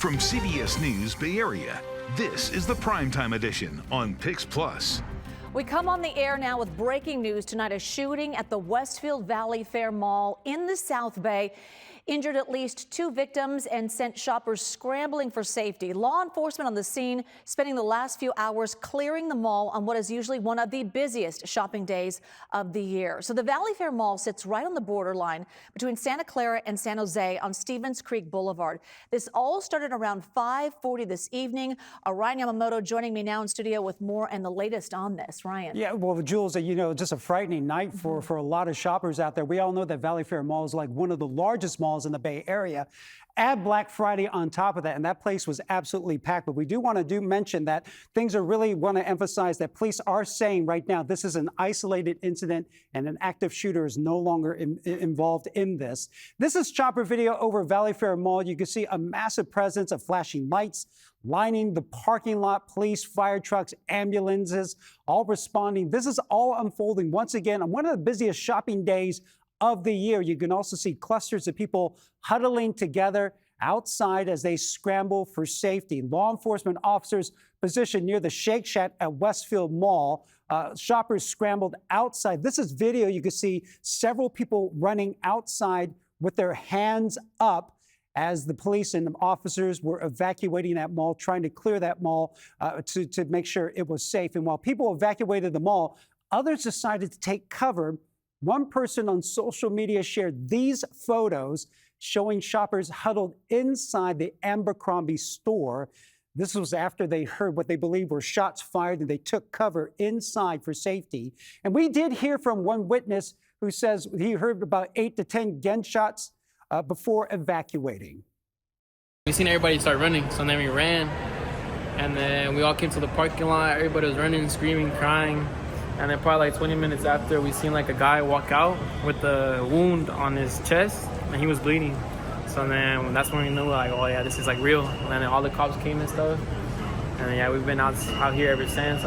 From CBS News Bay Area, this is the Primetime Edition on Pix Plus. We come on the air now with breaking news tonight. A shooting at the Westfield Valley Fair Mall in the South Bay injured at least 2 victims and sent shoppers scrambling for safety. Law enforcement on the scene spending the last few hours clearing the mall on what is usually one of the busiest shopping days of the year. So the Valley Fair Mall sits right on the borderline between Santa Clara and San Jose on Stevens Creek Boulevard. This all started around 5:40 this evening. Ryan Yamamoto joining me now in studio with more and the latest on this. Ryan. Yeah, well, Jules, just a frightening night for a lot of shoppers out there. We all know that Valley Fair Mall is like one of the largest malls in the Bay Area. Add Black Friday on top of that, and that place was absolutely packed. But we do want to mention that things are really want to emphasize that police are saying right now this is an isolated incident and an active shooter is no longer involved in this. This is chopper video over Valley Fair Mall. You can see a massive presence of flashing lights lining the parking lot, police, fire trucks, ambulances, all responding. This is all unfolding once again on one of the busiest shopping days of the year. You can also see clusters of people huddling together outside as they scramble for safety. Law enforcement officers positioned near the Shake Shack at Westfield Mall. Shoppers scrambled outside. This is video. You can see several people running outside with their hands up as the police and the officers were evacuating that mall, trying to clear that mall to make sure it was safe. And while people evacuated the mall, others decided to take cover. One person on social media shared these photos showing shoppers huddled inside the Abercrombie store. This was after they heard what they believe were shots fired, and they took cover inside for safety. And we did hear from one witness who says he heard about 8 to 10 gunshots before evacuating. We seen everybody start running, so then we ran, and then we all came to the parking lot. Everybody was running, screaming, crying. And then probably like 20 minutes after, we seen like a guy walk out with a wound on his chest, and he was bleeding. So then that's when we knew, like, oh yeah, this is like real. And then all the cops came and stuff. And yeah, we've been out here ever since.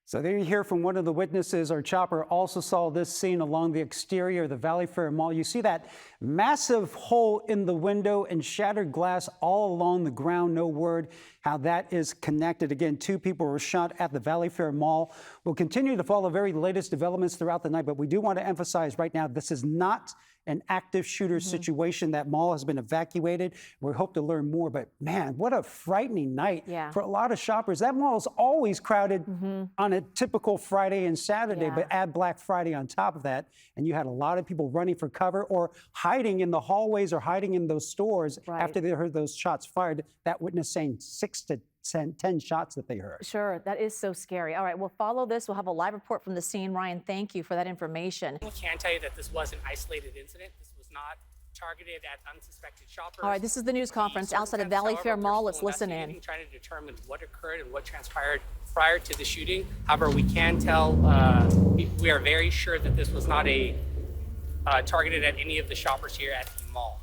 So there you hear from one of the witnesses. Our chopper also saw this scene along the exterior of the Valley Fair Mall. You see that massive hole in the window and shattered glass all along the ground. No word how that is connected. Again, 2 people were shot at the Valley Fair Mall. We'll continue to follow very latest developments throughout the night, but we do want to emphasize right now, this is not an active shooter situation. That mall has been evacuated. We hope to learn more, but man, what a frightening night for a lot of shoppers. That mall is always crowded on a typical Friday and Saturday, but add Black Friday on top of that, and you had a lot of people running for cover or hiding in the hallways or hiding in those stores after they heard those shots fired. That witness saying 6 to 10 shots that they heard. Sure, that is so scary. All right, we'll follow this. We'll have a live report from the scene. Ryan, thank you for that information. I can tell you that this was an isolated incident. This was not targeted at unsuspected shoppers. All right, this is the news conference outside of Valley Fair Mall. Let's listen in. Trying to determine what occurred and what transpired prior to the shooting. However, we can tell, we are very sure that this was not targeted at any of the shoppers here at the mall.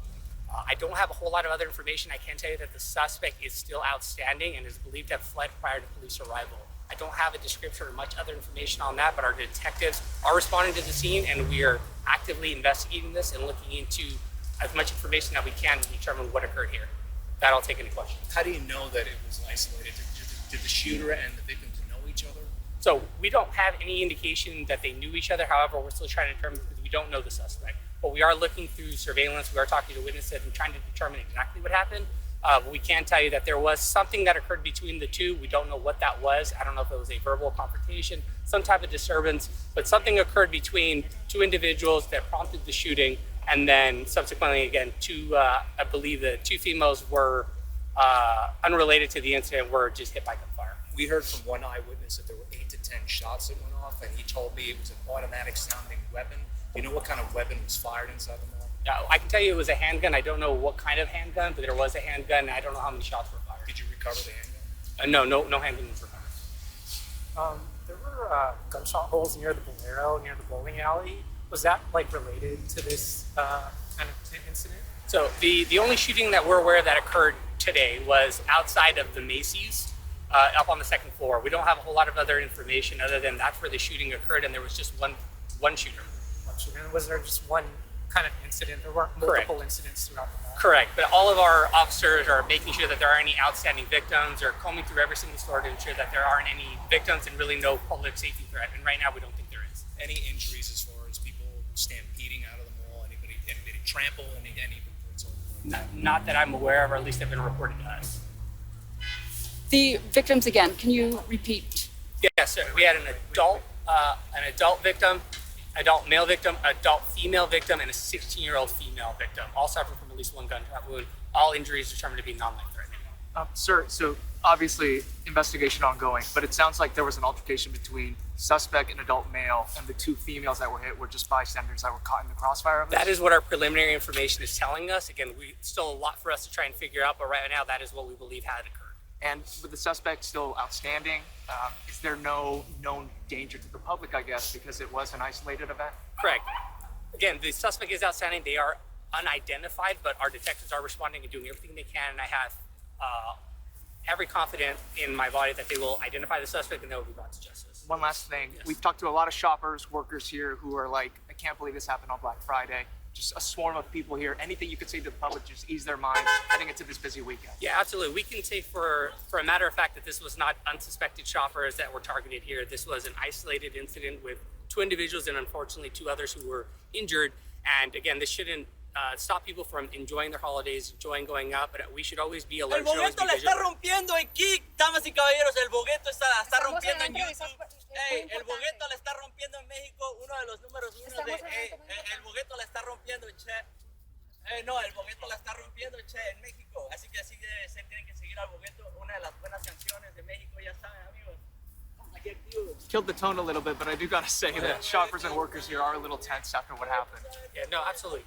I don't have a whole lot of other information. I can tell you that the suspect is still outstanding and is believed to have fled prior to police arrival. I don't have a description or much other information on that, but our detectives are responding to the scene, and we are actively investigating this and looking into as much information that we can to determine what occurred here. That'll take any questions. How do you know that it was isolated? Did the shooter and the victim know each other? So we don't have any indication that they knew each other. However, we're still trying to determine because we don't know the suspect. But we are looking through surveillance. We are talking to witnesses and trying to determine exactly what happened. But we can tell you that there was something that occurred between the two. We don't know what that was. I don't know if it was a verbal confrontation, some type of disturbance, but something occurred between 2 individuals that prompted the shooting. And then subsequently, again, I believe the 2 females were unrelated to the incident, were just hit by gunfire. We heard from one eyewitness that there were 8 to 10 shots that went off, and he told me it was an automatic sounding weapon. Do you know what kind of weapon was fired inside the mall? I can tell you it was a handgun. I don't know what kind of handgun, but there was a handgun. And I don't know how many shots were fired. Did you recover the handgun? No handgun was recovered. There were gunshot holes near the Bolero, near the bowling alley. Was that related to this kind of incident? So the only shooting that we're aware of that occurred today was outside of the Macy's, up on the 2nd floor. We don't have a whole lot of other information other than that's where the shooting occurred, and there was just one shooter. Was there just one kind of incident. There weren't multiple incidents throughout the mall. Correct, but all of our officers are making sure that there aren't any outstanding victims, or combing through every single store to ensure that there aren't any victims and really no public safety threat. And right now, we don't think there is. Any injuries as far as people stampeding out of the mall? Anybody trample? Any reports on? Not that I'm aware of, or at least have been reported to us. The victims again, can you repeat? Yes, sir. We had an adult victim, adult male victim, adult female victim, and a 16-year-old female victim, all suffering from at least one gunshot wound. All injuries determined to be non-life-threatening. Sir, so obviously investigation ongoing, but it sounds like there was an altercation between suspect and adult male, and the two females that were hit were just bystanders that were caught in the crossfire of this? That is what our preliminary information is telling us. Again, still a lot for us to try and figure out, but right now that is what we believe had occurred. And with the suspect still outstanding, is there no known danger to the public, I guess, because it was an isolated event? Correct. Again, the suspect is outstanding. They are unidentified, but our detectives are responding and doing everything they can, and I have every confidence in my body that they will identify the suspect and they will be brought to justice. One last thing. Yes. We've talked to a lot of shoppers, workers here who are like, I can't believe this happened on Black Friday. Just a swarm of people here. Anything you could say to the public, just ease their minds heading into this busy weekend. Yeah, absolutely. We can say for a matter of fact that this was not unsuspected shoppers that were targeted here. This was an isolated incident with two individuals and unfortunately two others who were injured. And again, this shouldn't stop people from enjoying their holidays, enjoying going out, but we should always be alert. El bogueto la está rompiendo en Kik, damas y caballeros, el bogueto la está rompiendo en YouTube. Hey, el bogueto la está rompiendo en México, uno de los números uno de el bogueto la está rompiendo, che. No, el bogueto la está rompiendo, che, en México. Así que así debe ser, tienen que seguir al bogueto, una de las buenas canciones de México, ya saben, amigos. Aquí activos. Killed the tone a little bit, but I do gotta say that shoppers and workers here are a little tense after what happened. Yeah, no, absolutely.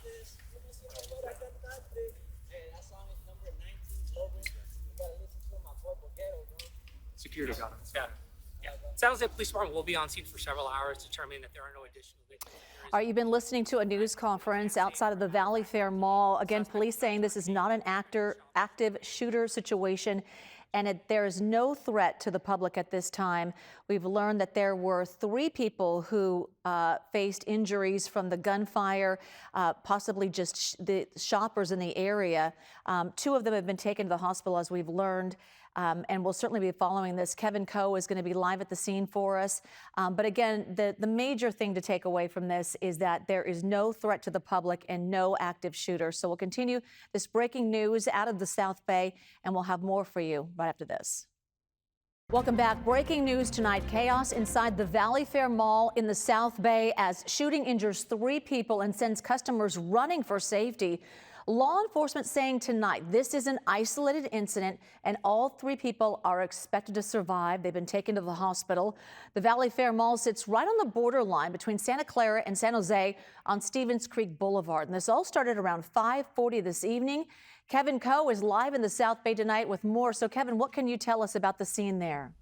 Security got him. Yeah. San Jose Police Department will be on scene for several hours, determining that there are no additional victims. All right, you've been listening to a news conference outside of the Valley Fair Mall. Again, police saying this is not an active shooter situation, and there is no threat to the public at this time. We've learned that there were 3 people who faced injuries from the gunfire, possibly just the shoppers in the area. 2 of them have been taken to the hospital, as we've learned. And we'll certainly be following this. Kevin Coe is going to be live at the scene for us. But again, the major thing to take away from this is that there is no threat to the public and no active shooter. So we'll continue this breaking news out of the South Bay, and we'll have more for you right after this. Welcome back. Breaking news tonight. Chaos inside the Valley Fair Mall in the South Bay as shooting injures 3 people and sends customers running for safety. Law enforcement saying tonight this is an isolated incident and all 3 people are expected to survive. They've been taken to the hospital. The Valley Fair Mall sits right on the borderline between Santa Clara and San Jose on Stevens Creek Boulevard. And this all started around 5:40 this evening. Kevin Coe is live in the South Bay tonight with more. So, Kevin, what can you tell us about the scene there?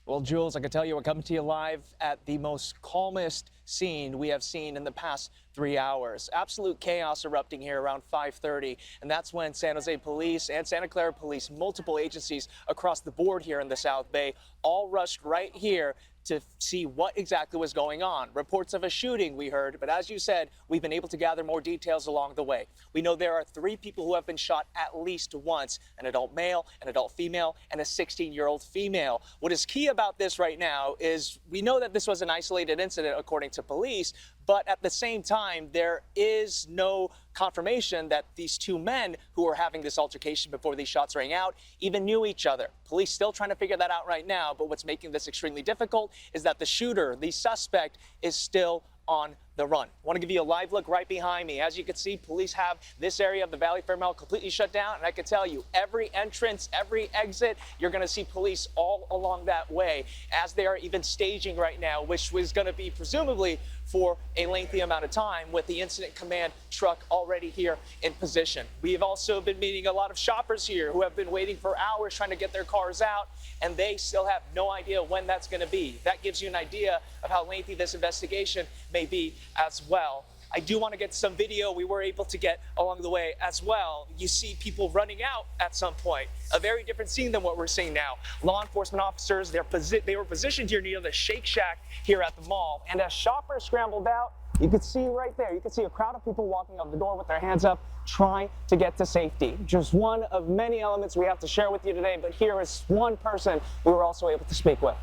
Well, Jules, I can tell you we're coming to you live at the most calmest scene we have seen in the past 3 hours. Absolute chaos erupting here around 5:30, and that's when San Jose Police and Santa Clara Police, multiple agencies across the board here in the South Bay, all rushed right here to see what exactly was going on. Reports of a shooting we heard, but as you said, we've been able to gather more details along the way. We know there are 3 people who have been shot at least once, an adult male, an adult female, and a 16-year-old female. What is key about this right now is we know that this was an isolated incident according to police, but at the same time, there is no confirmation that these 2 men who were having this altercation before these shots rang out even knew each other. Police still trying to figure that out right now, but what's making this extremely difficult is that the shooter, the suspect, is still on the run. I want to give you a live look right behind me. As you can see, police have this area of the Valley Fair Mall completely shut down, and I can tell you, every entrance, every exit, you're going to see police all along that way, as they are even staging right now, which was going to be presumably for a lengthy amount of time, with the incident command truck already here in position. We have also been meeting a lot of shoppers here who have been waiting for hours trying to get their cars out, and they still have no idea when that's going to be. That gives you an idea of how lengthy this investigation may be as well. I do want to get some video we were able to get along the way as well. You see people running out at some point. A very different scene than what we're seeing now. Law enforcement officers, they were positioned here near the Shake Shack here at the mall. And as shoppers scrambled out, You can see right there, you can see a crowd of people walking out the door with their hands up, trying to get to safety. Just one of many elements we have to share with you today, but here is one person we were also able to speak with.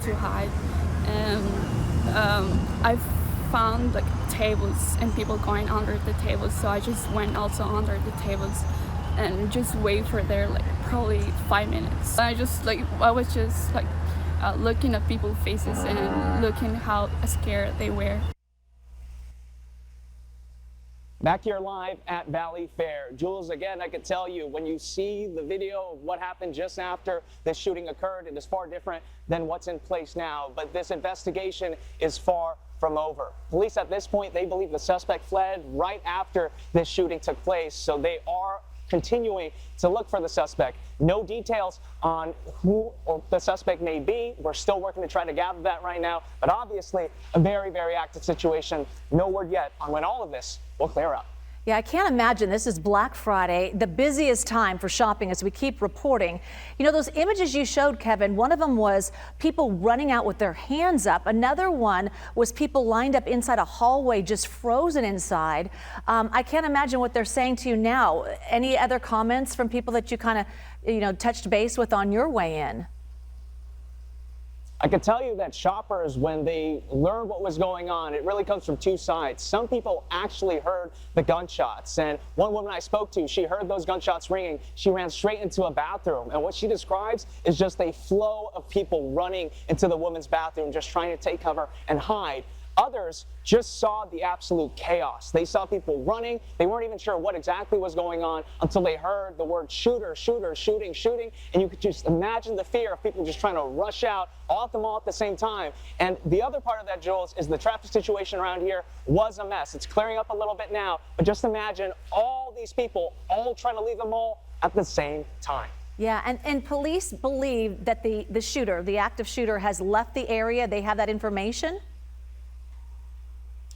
To hide, and I found like tables and people going under the tables, so I just went also under the tables and just wait for there like probably 5 minutes. I was just like looking at people's faces and looking how scared they were. Back here live at Valley Fair. Jules, again, I could tell you, when you see the video of what happened just after this shooting occurred, it is far different than what's in place now. But this investigation is far from over. Police at this point, they believe the suspect fled right after this shooting took place, so they are continuing to look for the suspect. No details on who or the suspect may be. We're still working to try to gather that right now, but obviously a very, very active situation. No word yet on when all of this will clear up. Yeah, I can't imagine. This is Black Friday, the busiest time for shopping, as we keep reporting. You know, those images you showed, Kevin, one of them was people running out with their hands up. Another one was people lined up inside a hallway, just frozen inside. I can't imagine what they're saying to you now. Any other comments from people that you kind of, touched base with on your way in? I can tell you that shoppers, when they learned what was going on, it really comes from two sides. Some people actually heard the gunshots, and one woman I spoke to, she heard those gunshots ringing. She ran straight into a bathroom, and what she describes is just a flow of people running into the woman's bathroom, just trying to take cover and hide. Others just saw the absolute chaos. They saw people running. They weren't even sure what exactly was going on until they heard the word shooter, shooter, shooting, shooting. And you could just imagine the fear of people just trying to rush out all at the mall at the same time. And the other part of that, Jules, is the traffic situation around here was a mess. It's clearing up a little bit now, but just imagine all these people all trying to leave the mall at the same time. Yeah, and police believe that the shooter, the active shooter, has left the area. They have that information?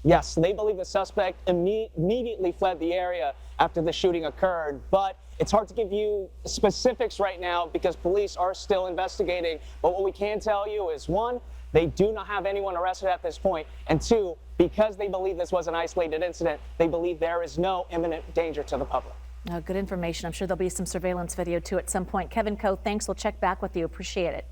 Yes, they believe the suspect immediately fled the area after the shooting occurred, but it's hard to give you specifics right now because police are still investigating. But what we can tell you is, one, they do not have anyone arrested at this point, and two, because they believe this was an isolated incident, they believe there is no imminent danger to the public. Good information. I'm sure there'll be some surveillance video too at some point. Kevin Coe, thanks. We'll check back with you. Appreciate it.